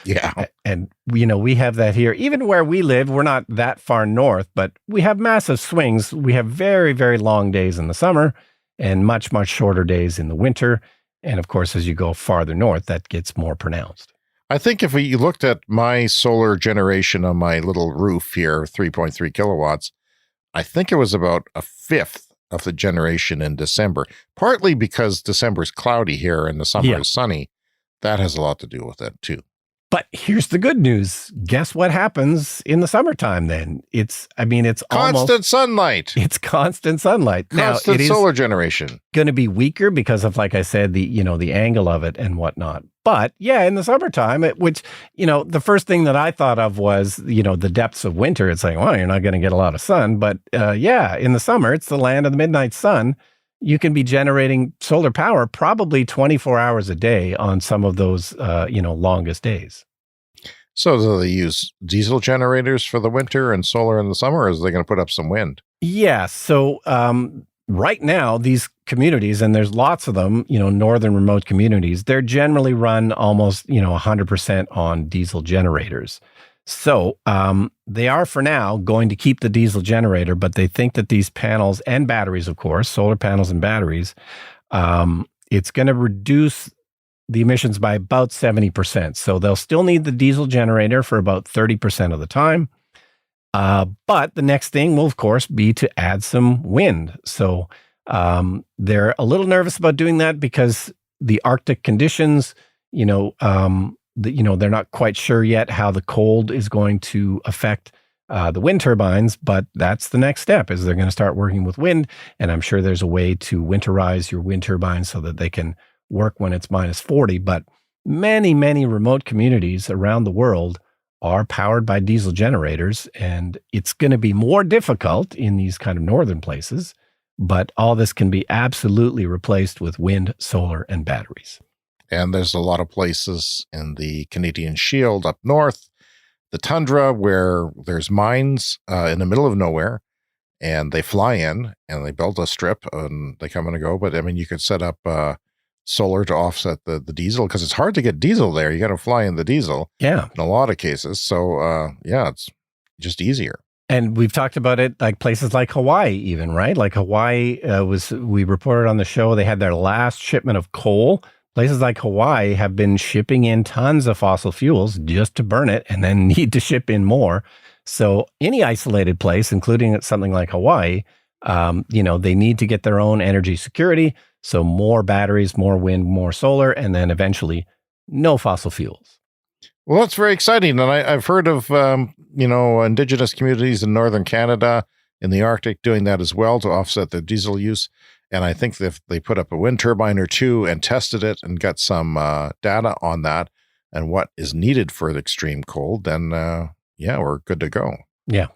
Yeah. And, we have that here. Even where we live, we're not that far north, but we have massive swings. We have very, very long days in the summer and much, much shorter days in the winter. And of course, as you go farther north, that gets more pronounced. I think if you looked at my solar generation on my little roof here, 3.3 kilowatts, I think it was about a fifth of the generation in December, partly because December is cloudy here and the summer is sunny. That has a lot to do with it too. But here's the good news. Guess what happens in the summertime then? It's constant sunlight. It's constant sunlight. Constant now, it solar generation. Going to be weaker because of, like I said, the angle of it and whatnot. But yeah, in the summertime, the first thing that I thought of was, the depths of winter. It's like, well, you're not going to get a lot of sun. But in the summer, it's the land of the midnight sun. You can be generating solar power probably 24 hours a day on some of those, longest days. So do they use diesel generators for the winter and solar in the summer, or is they going to put up some wind? Yeah. So right now, these communities, and there's lots of them, northern remote communities, they're generally run almost, 100% on diesel generators. So they are, for now, going to keep the diesel generator, but they think that these panels and batteries, of course, solar panels and batteries, it's going to reduce the emissions by about 70%. So they'll still need the diesel generator for about 30% of the time. But the next thing will, of course, be to add some wind. So they're a little nervous about doing that because the Arctic conditions, they're not quite sure yet how the cold is going to affect the wind turbines, but that's the next step, is they're going to start working with wind. And I'm sure there's a way to winterize your wind turbines so that they can work when it's minus 40. But many, many remote communities around the world are powered by diesel generators, and it's going to be more difficult in these kind of northern places, but all this can be absolutely replaced with wind, solar, and batteries. And there's a lot of places in the Canadian Shield up north, the tundra, where there's mines in the middle of nowhere, and they fly in and they build a strip and they come and go. But you could set up solar to offset the diesel, because it's hard to get diesel there. You got to fly in the diesel. Yeah. In a lot of cases. So it's just easier. And we've talked about it, like places like Hawaii even, right? Like Hawaii we reported on the show, they had their last shipment of coal. Places like Hawaii have been shipping in tons of fossil fuels just to burn it and then need to ship in more. So any isolated place, including something like Hawaii, they need to get their own energy security. So more batteries, more wind, more solar, and then eventually no fossil fuels. Well, that's very exciting. And I've heard of, indigenous communities in northern Canada, in the Arctic, doing that as well to offset their diesel use. And I think if they put up a wind turbine or two and tested it and got some data on that and what is needed for the extreme cold, then, we're good to go. Yeah.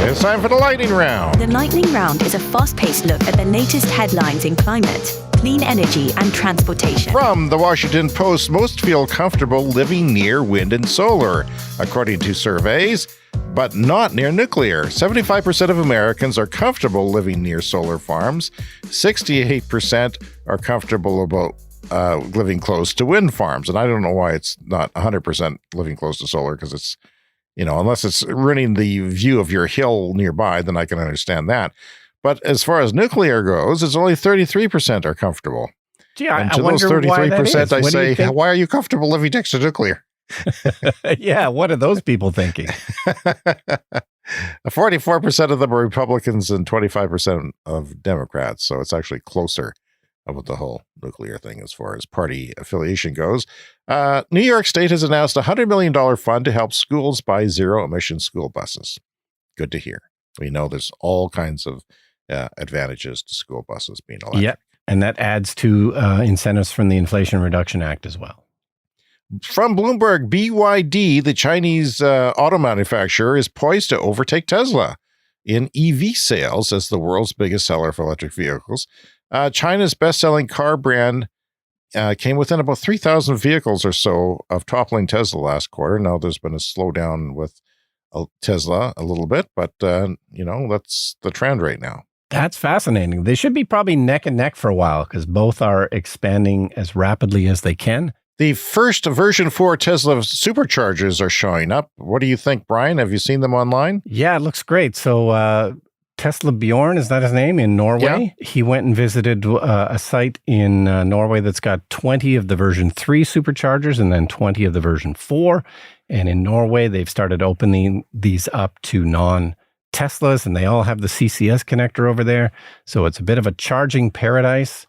It's time for the lightning round. The lightning round is a fast-paced look at the latest headlines in climate, clean energy, and transportation. From the Washington Post, most feel comfortable living near wind and solar, according to surveys, but not near nuclear. 75% of Americans are comfortable living near solar farms. 68% are comfortable about living close to wind farms. And I don't know why it's not 100% living close to solar, because it's, unless it's ruining the view of your hill nearby, then I can understand that. But as far as nuclear goes, it's only 33% are comfortable. Gee, and I to wonder those 33%, why that is. I say, why are you comfortable living next to nuclear? Yeah, what are those people thinking? 44% of them are Republicans and 25% of Democrats. So it's actually closer about the whole nuclear thing as far as party affiliation goes. New York State has announced a $100 million fund to help schools buy zero-emission school buses. Good to hear. We know there's all kinds of advantages to school buses being electric. Yeah, and that adds to incentives from the Inflation Reduction Act as well. From Bloomberg, BYD, the Chinese auto manufacturer, is poised to overtake Tesla in EV sales as the world's biggest seller for electric vehicles. China's best-selling car brand came within about 3,000 vehicles or so of toppling Tesla last quarter. Now there's been a slowdown with Tesla a little bit, but, that's the trend right now. That's fascinating. They should be probably neck and neck for a while because both are expanding as rapidly as they can. The first version 4 Tesla superchargers are showing up. What do you think, Brian? Have you seen them online? Yeah, it looks great. So Tesla Bjorn, is that his name, in Norway? Yeah. He went and visited a site in Norway that's got 20 of the version 3 superchargers and then 20 of the version 4. And in Norway, they've started opening these up to non-Teslas, and they all have the CCS connector over there. So it's a bit of a charging paradise.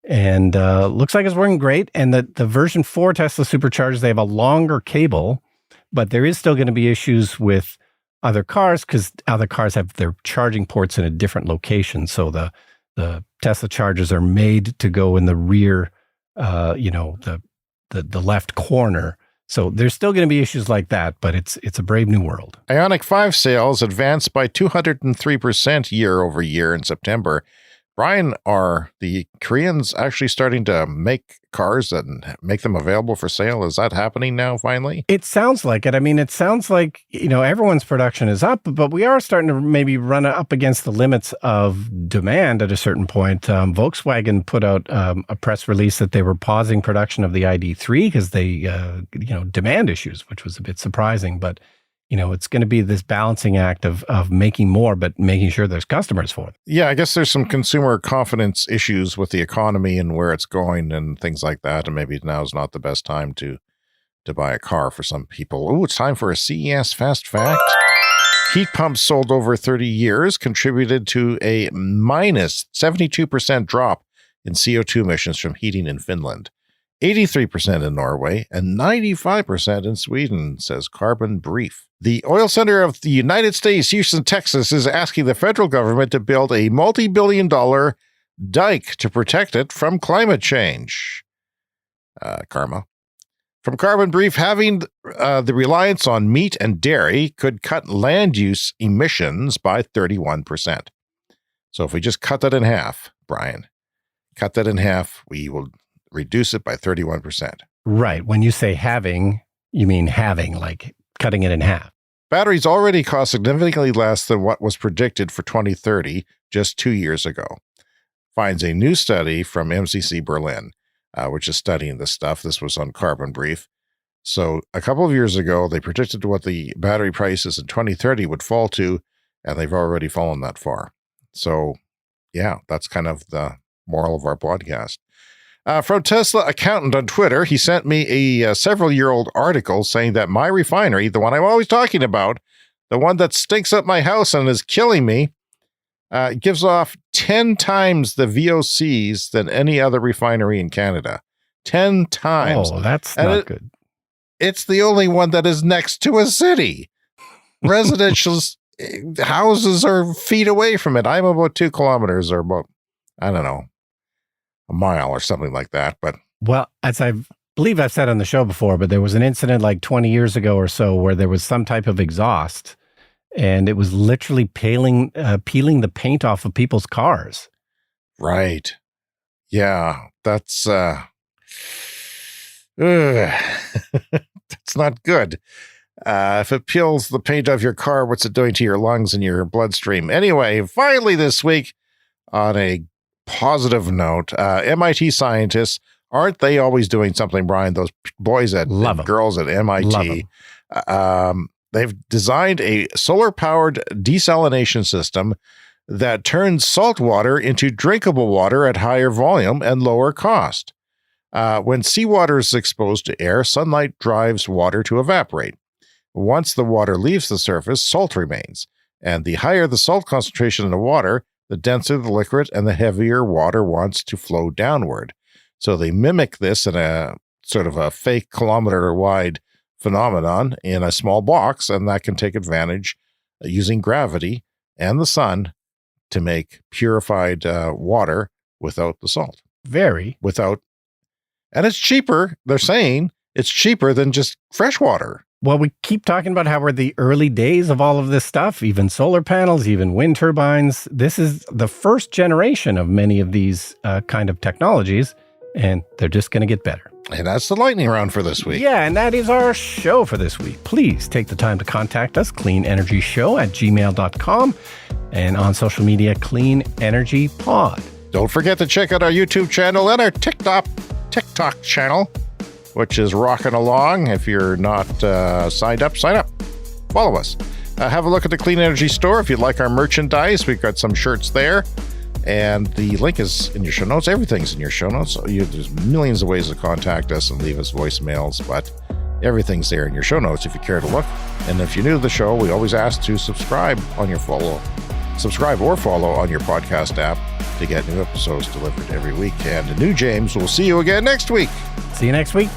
And looks like it's working great. And the version 4 Tesla superchargers, they have a longer cable, but there is still going to be issues with other cars because other cars have their charging ports in a different location. So the Tesla chargers are made to go in the rear, the left corner. So there's still going to be issues like that, but it's a brave new world. Ioniq 5 sales advanced by 203% year over year in September. Brian, are the Koreans actually starting to make cars and make them available for sale? Is that happening now, finally? It sounds like it. I mean, it sounds like, everyone's production is up, but we are starting to maybe run up against the limits of demand at a certain point. Volkswagen put out a press release that they were pausing production of the ID3 because they, demand issues, which was a bit surprising. But it's going to be this balancing act of making more, but making sure there's customers for it. Yeah, I guess there's some consumer confidence issues with the economy and where it's going and things like that. And maybe now is not the best time to buy a car for some people. Oh, it's time for a CES Fast Fact. Heat pumps sold over 30 years contributed to a minus 72% drop in CO2 emissions from heating in Finland. 83% in Norway, and 95% in Sweden, says Carbon Brief. The oil center of the United States, Houston, Texas, is asking the federal government to build a multi-billion-dollar dike to protect it from climate change. Karma. From Carbon Brief, having the reliance on meat and dairy could cut land use emissions by 31%. So if we just cut that in half, Brian, cut that in half, we will reduce it by 31%. Right. When you say having, you mean having, like cutting it in half. Batteries already cost significantly less than what was predicted for 2030 just 2 years ago, finds a new study from MCC Berlin, which is studying this stuff. This was on Carbon Brief. So a couple of years ago, they predicted what the battery prices in 2030 would fall to, and they've already fallen that far. So, yeah, that's kind of the moral of our podcast. From Tesla accountant on Twitter, he sent me a several-year-old article saying that my refinery, the one I'm always talking about, the one that stinks up my house and is killing me, gives off 10 times the VOCs than any other refinery in Canada. 10 times. Oh, that's not good. It's the only one that is next to a city. Residential houses are feet away from it. I'm about 2 kilometers or about, I don't know, a mile or something like that. But well, as I believe I've said on the show before, but there was an incident like 20 years ago or so where there was some type of exhaust and it was literally peeling the paint off of people's cars. Right. Yeah, that's that's not good. If it peels the paint off your car, what's it doing to your lungs and your bloodstream? Anyway, finally this week, on a positive note, MIT scientists, aren't they always doing something, Brian? Those boys and girls at MIT, they've designed a solar-powered desalination system that turns salt water into drinkable water at higher volume and lower cost. When seawater is exposed to air, sunlight drives water to evaporate. Once the water leaves the surface, salt remains. And the higher the salt concentration in the water, the denser the liquid and the heavier water wants to flow downward. So they mimic this in a sort of a fake kilometer-wide phenomenon in a small box, and that can take advantage using gravity and the sun to make purified water without the salt. And it's cheaper. They're saying it's cheaper than just fresh water. Well, we keep talking about how we're the early days of all of this stuff, even solar panels, even wind turbines. This is the first generation of many of these kind of technologies, and they're just going to get better. And that's the lightning round for this week. Yeah, and that is our show for this week. Please take the time to contact us, cleanenergyshow@gmail.com, and on social media, Clean Energy Pod. Don't forget to check out our YouTube channel and our TikTok channel, which is rocking along. If you're not signed up, sign up. Follow us. Have a look at the Clean Energy store if you'd like our merchandise. We've got some shirts there. And the link is in your show notes. Everything's in your show notes. There's millions of ways to contact us and leave us voicemails. But Everything's there in your show notes if you care to look. And if you're new to the show, we always ask to subscribe or follow on your podcast app to get new episodes delivered every week. And the new James, we'll see you again next week. See you next week.